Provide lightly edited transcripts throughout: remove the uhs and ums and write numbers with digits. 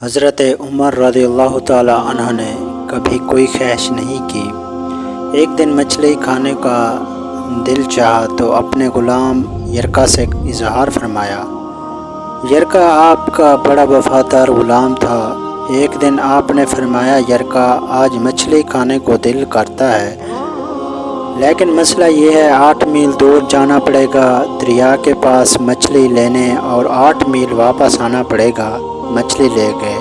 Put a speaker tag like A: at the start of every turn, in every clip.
A: حضرت عمر رضی اللہ تعالی عنہ نے کبھی کوئی خواہش نہیں کی۔ ایک دن مچھلی کھانے کا دل چاہا تو اپنے غلام یرکا سے اظہار فرمایا۔ یرکا آپ کا بڑا وفادار غلام تھا۔ ایک دن آپ نے فرمایا، یرکا آج مچھلی کھانے کو دل کرتا ہے، لیکن مسئلہ یہ ہے 8 میل دور جانا پڑے گا دریا کے پاس مچھلی لینے اور 8 میل واپس آنا پڑے گا۔ مچھلی لے گئے۔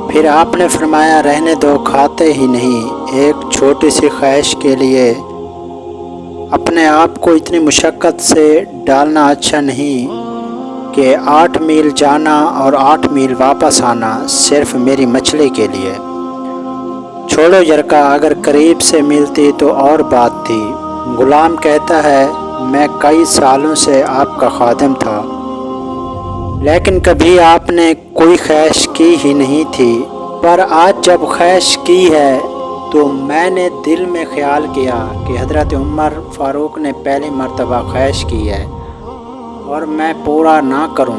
A: پھر آپ نے فرمایا، رہنے دو، کھاتے ہی نہیں۔ ایک چھوٹی سی خواہش کے لیے اپنے آپ کو اتنی مشقت سے ڈالنا اچھا نہیں کہ 8 میل جانا اور 8 میل واپس آنا صرف میری مچھلی کے لیے۔ چھوڑو یرکا، اگر قریب سے ملتی تو اور بات تھی۔ غلام کہتا ہے، میں کئی سالوں سے آپ کا خادم تھا، لیکن کبھی آپ نے کوئی خواہش کی ہی نہیں تھی، پر آج جب خواہش کی ہے تو میں نے دل میں خیال کیا کہ حضرت عمر فاروق نے پہلی مرتبہ خواہش کی ہے اور میں پورا نہ کروں،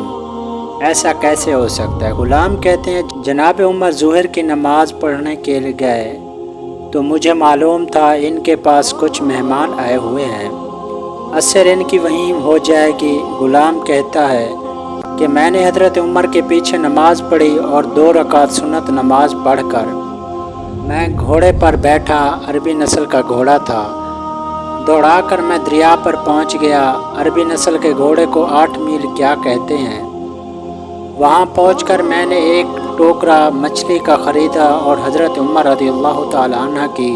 A: ایسا کیسے ہو سکتا ہے؟ غلام کہتے ہیں، جناب عمر ظہر کی نماز پڑھنے کے لیے گئے تو مجھے معلوم تھا ان کے پاس کچھ مہمان آئے ہوئے ہیں، عصر ان کی وہیں ہو جائے گی۔ غلام کہتا ہے کہ میں نے حضرت عمر کے پیچھے نماز پڑھی اور 2 رکعت سنت نماز پڑھ کر میں گھوڑے پر بیٹھا، عربی نسل کا گھوڑا تھا، دوڑا کر میں دریا پر پہنچ گیا۔ عربی نسل کے گھوڑے کو 8 میل کیا کہتے ہیں؟ وہاں پہنچ کر میں نے ایک ٹوکرا مچھلی کا خریدا اور حضرت عمر رضی اللہ تعالی عنہ کی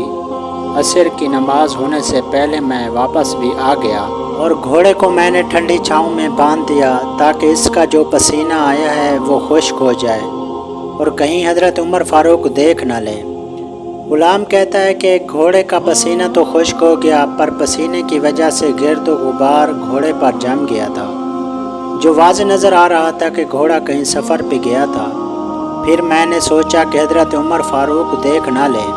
A: عصر کی نماز ہونے سے پہلے میں واپس بھی آ گیا، اور گھوڑے کو میں نے ٹھنڈی چھاؤں میں باندھ دیا تاکہ اس کا جو پسینہ آیا ہے وہ خشک ہو جائے اور کہیں حضرت عمر فاروق دیکھ نہ لیں۔ غلام کہتا ہے کہ گھوڑے کا پسینہ تو خشک ہو گیا، پر پسینے کی وجہ سے گرد و غبار گھوڑے پر جم گیا تھا، جو واضح نظر آ رہا تھا کہ گھوڑا کہیں سفر پہ گیا تھا۔ پھر میں نے سوچا کہ حضرت عمر فاروق دیکھ نہ لیں۔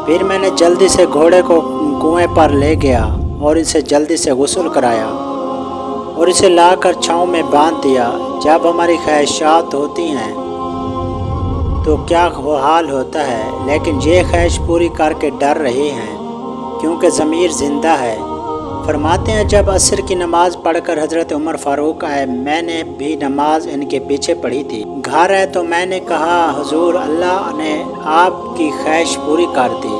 A: پھر میں نے جلدی سے گھوڑے کو کنویں پر لے گیا اور اسے جلدی سے غسل کرایا اور اسے لا کر چھاؤں میں باندھ دیا۔ جب ہماری خواہشات ہوتی ہیں تو کیا حال ہوتا ہے، لیکن یہ خواہش پوری کر کے ڈر رہے ہیں کیونکہ ضمیر زندہ ہے۔ فرماتے ہیں، جب عصر کی نماز پڑھ کر حضرت عمر فاروق آئے، میں نے بھی نماز ان کے پیچھے پڑھی تھی۔ گھر آئے تو میں نے کہا، حضور، اللہ نے آپ کی خواہش پوری کر دی،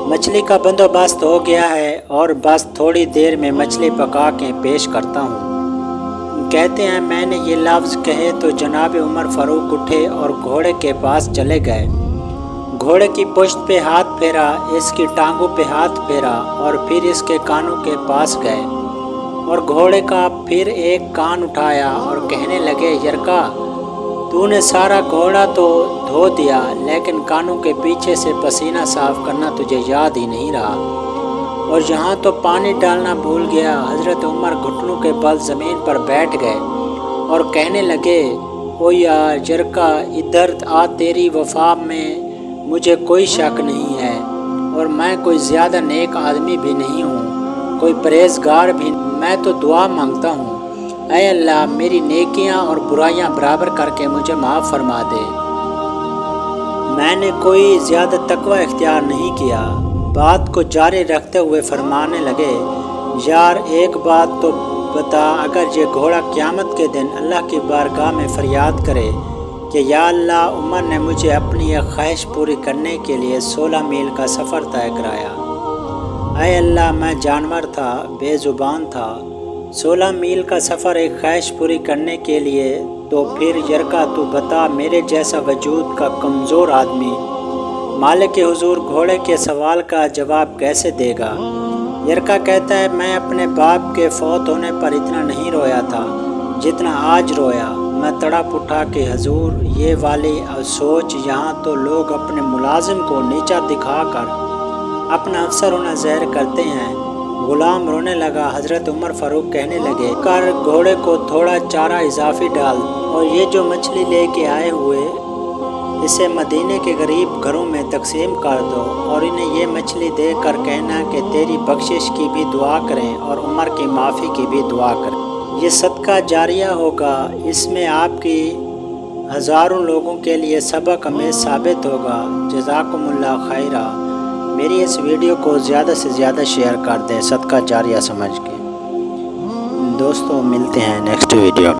A: مچھلی کا بندوبست ہو گیا ہے اور بس تھوڑی دیر میں مچھلی پکا کے پیش کرتا ہوں۔ کہتے ہیں، میں نے یہ لفظ کہے تو جناب عمر فاروق اٹھے اور گھوڑے کے پاس چلے گئے، گھوڑے کی پشت پہ ہاتھ پھیرا، اس کی ٹانگوں پہ ہاتھ پھیرا اور پھر اس کے کانوں کے پاس گئے اور گھوڑے کا پھر ایک کان اٹھایا اور کہنے لگے، یرکا، تو نے سارا گھوڑا تو دھو دیا، لیکن کانوں کے پیچھے سے پسینہ صاف کرنا تجھے یاد ہی نہیں رہا، اور یہاں تو پانی ڈالنا بھول گیا۔ حضرت عمر گھٹنوں کے بل زمین پر بیٹھ گئے اور کہنے لگے، او یار یرکا، ادھر آ، تیری وفا میں مجھے کوئی شک نہیں ہے اور میں کوئی زیادہ نیک آدمی بھی نہیں ہوں، کوئی پرہیزگار بھی، میں تو دعا مانگتا ہوں، اے اللہ میری نیکیاں اور برائیاں برابر کر کے مجھے معاف فرما دے، میں نے کوئی زیادہ تقوی اختیار نہیں کیا۔ بات کو جاری رکھتے ہوئے فرمانے لگے، یار ایک بات تو بتا، اگر یہ گھوڑا قیامت کے دن اللہ کی بارگاہ میں فریاد کرے کہ یا اللہ، عمر نے مجھے اپنی ایک خواہش پوری کرنے کے لیے 16 میل کا سفر طے کرایا، اے اللہ میں جانور تھا، بے زبان تھا، 16 میل کا سفر ایک خواہش پوری کرنے کے لیے، تو پھر یرکا تو بتا، میرے جیسا وجود کا کمزور آدمی مالک کے حضور گھوڑے کے سوال کا جواب کیسے دے گا؟ یرکا کہتا ہے، میں اپنے باپ کے فوت ہونے پر اتنا نہیں رویا تھا جتنا آج رویا۔ میں تڑپ اٹھا کہ حضور، یہ والی سوچ، یہاں تو لوگ اپنے ملازم کو نیچا دکھا کر اپنا افسر ہونا ظاہر کرتے ہیں۔ غلام رونے لگا۔ حضرت عمر فاروق کہنے لگے، کر گھوڑے کو تھوڑا چارہ اضافی ڈال اور یہ جو مچھلی لے کے آئے ہوئے اسے مدینے کے غریب گھروں میں تقسیم کر دو اور انہیں یہ مچھلی دے کر کہنا کہ تیری بخشش کی بھی دعا کریں اور عمر کی معافی کی بھی دعا کریں، یہ صدقہ جاریہ ہوگا، اس میں آپ کی ہزاروں لوگوں کے لیے سبق آمیز ثابت ہوگا۔ جزاکم اللہ خیرہ۔ میری اس ویڈیو کو زیادہ سے زیادہ شیئر کر دیں صدقہ جاریہ سمجھ کے۔ دوستوں ملتے ہیں نیکسٹ ویڈیو۔